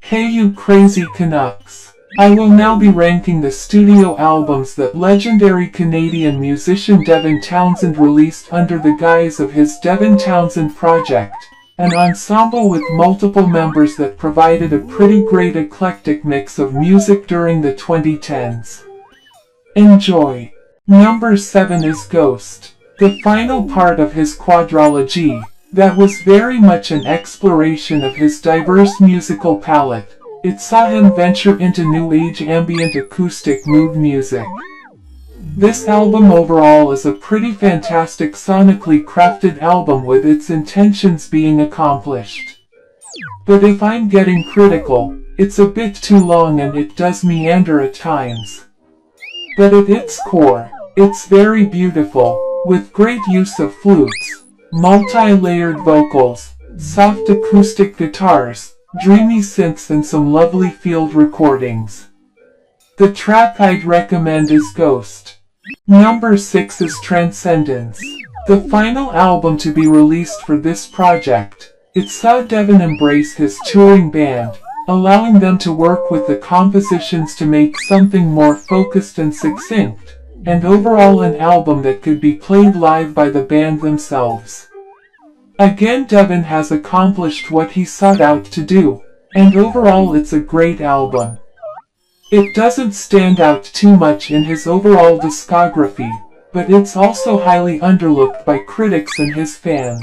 Hey you crazy Canucks! I will now be ranking the studio albums that legendary Canadian musician Devin Townsend released under the guise of his Devin Townsend Project, an ensemble with multiple members that provided a pretty great eclectic mix of music during the 2010s. Enjoy! Number 7 is Ghost, the final part of his quadrilogy, that was very much an exploration of his diverse musical palette. It saw him venture into new age ambient acoustic mood music. This album overall is a pretty fantastic sonically crafted album with its intentions being accomplished. But if I'm getting critical, it's a bit too long and it does meander at times. But at its core, it's very beautiful, with great use of flutes, multi-layered vocals, soft acoustic guitars, dreamy synths and some lovely field recordings. The track I'd recommend is Ghost. Number 6 is Transcendence, the final album to be released for this project. It saw Devin embrace his touring band, allowing them to work with the compositions to make something more focused and succinct, and overall an album that could be played live by the band themselves. Again, Devin has accomplished what he sought out to do, and overall it's a great album. It doesn't stand out too much in his overall discography, but it's also highly underlooked by critics and his fans.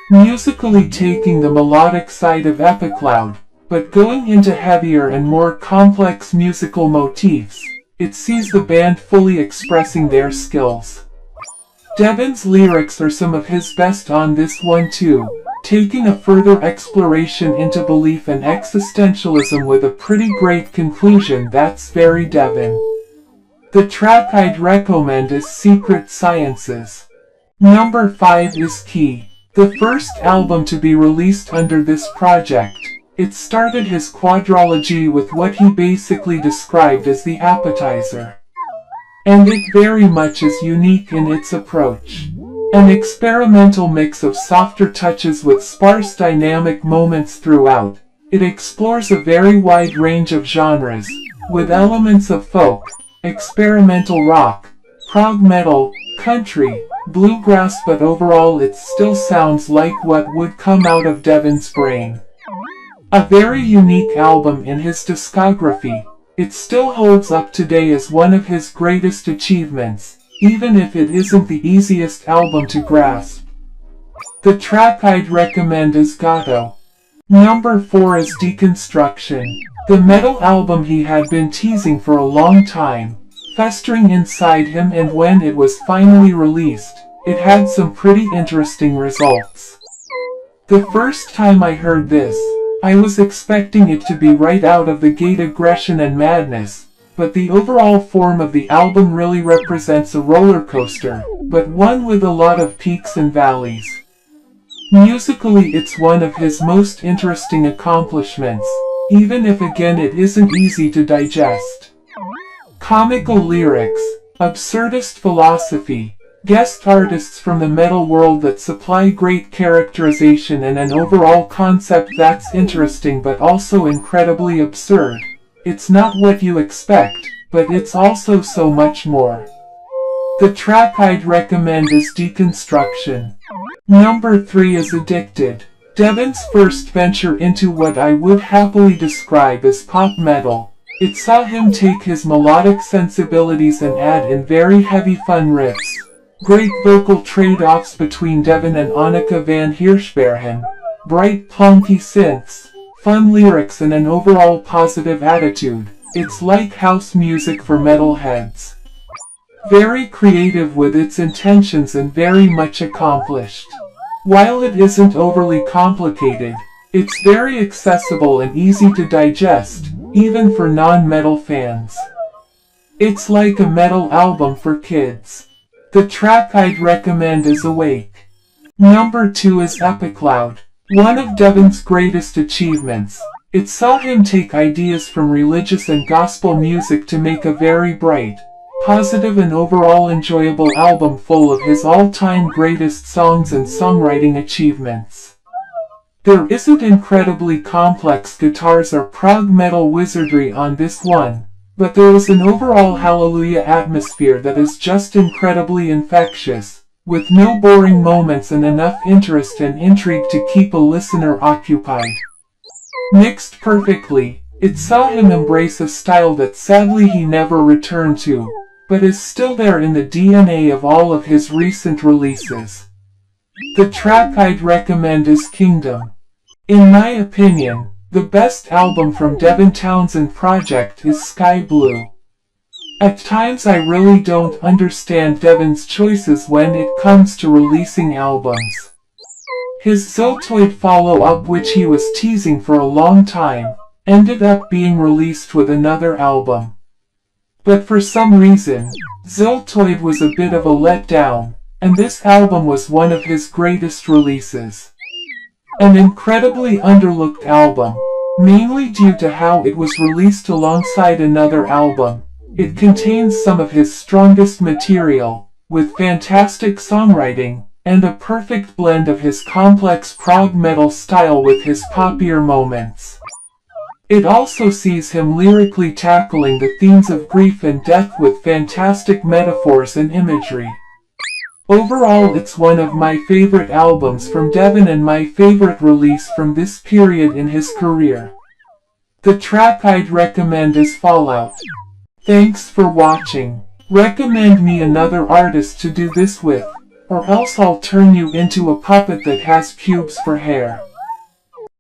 Musically taking the melodic side of Epicloud, but going into heavier and more complex musical motifs, it sees the band fully expressing their skills. Devin's lyrics are some of his best on this one too, taking a further exploration into belief and existentialism with a pretty great conclusion that's very Devin. The track I'd recommend is Secret Sciences. Number 5 is Key, the first album to be released under this project. It started his quadrilogy with what he basically described as the appetizer. And it very much is unique in its approach. An experimental mix of softer touches with sparse dynamic moments throughout. It explores a very wide range of genres, with elements of folk, experimental rock, prog metal, country, bluegrass, but overall it still sounds like what would come out of Devin's brain. A very unique album in his discography. It still holds up today as one of his greatest achievements, even if it isn't the easiest album to grasp. The track I'd recommend is Gato. Number 4 is Deconstruction, the metal album he had been teasing for a long time, festering inside him, and when it was finally released, it had some pretty interesting results. The first time I heard this, I was expecting it to be right out of the gate aggression and madness, but the overall form of the album really represents a roller coaster, but one with a lot of peaks and valleys. Musically, it's one of his most interesting accomplishments, even if again it isn't easy to digest. Comical lyrics, absurdist philosophy, guest artists from the metal world that supply great characterization, and an overall concept that's interesting but also incredibly absurd. It's not what you expect, but it's also so much more. The track I'd recommend is Deconstruction. Number 3 is Addicted, Devin's first venture into what I would happily describe as pop metal. It saw him take his melodic sensibilities and add in very heavy fun riffs. Great vocal trade-offs between Devin and Anneke van Hirschbergen, bright plunky synths, fun lyrics and an overall positive attitude. It's like house music for metalheads. Very creative with its intentions and very much accomplished. While it isn't overly complicated, it's very accessible and easy to digest, even for non-metal fans. It's like a metal album for kids. The track I'd recommend is Awake. Number 2 is Epicloud, one of Devin's greatest achievements. It saw him take ideas from religious and gospel music to make a very bright, positive and overall enjoyable album full of his all-time greatest songs and songwriting achievements. There isn't incredibly complex guitars or prog metal wizardry on this one, but there is an overall Hallelujah atmosphere that is just incredibly infectious, with no boring moments and enough interest and intrigue to keep a listener occupied. Mixed perfectly, it saw him embrace a style that sadly he never returned to, but is still there in the DNA of all of his recent releases. The track I'd recommend is Kingdom. In my opinion, the best album from Devin Townsend Project is Sky Blue. At times I really don't understand Devin's choices when it comes to releasing albums. His Ziltoid follow-up, which he was teasing for a long time, ended up being released with another album. But for some reason, Ziltoid was a bit of a letdown, and this album was one of his greatest releases. An incredibly underlooked album, mainly due to how it was released alongside another album. It contains some of his strongest material, with fantastic songwriting, and a perfect blend of his complex prog metal style with his poppier moments. It also sees him lyrically tackling the themes of grief and death with fantastic metaphors and imagery. Overall, it's one of my favorite albums from Devin and my favorite release from this period in his career. The track I'd recommend is Fallout. Thanks for watching. Recommend me another artist to do this with, or else I'll turn you into a puppet that has pubes for hair.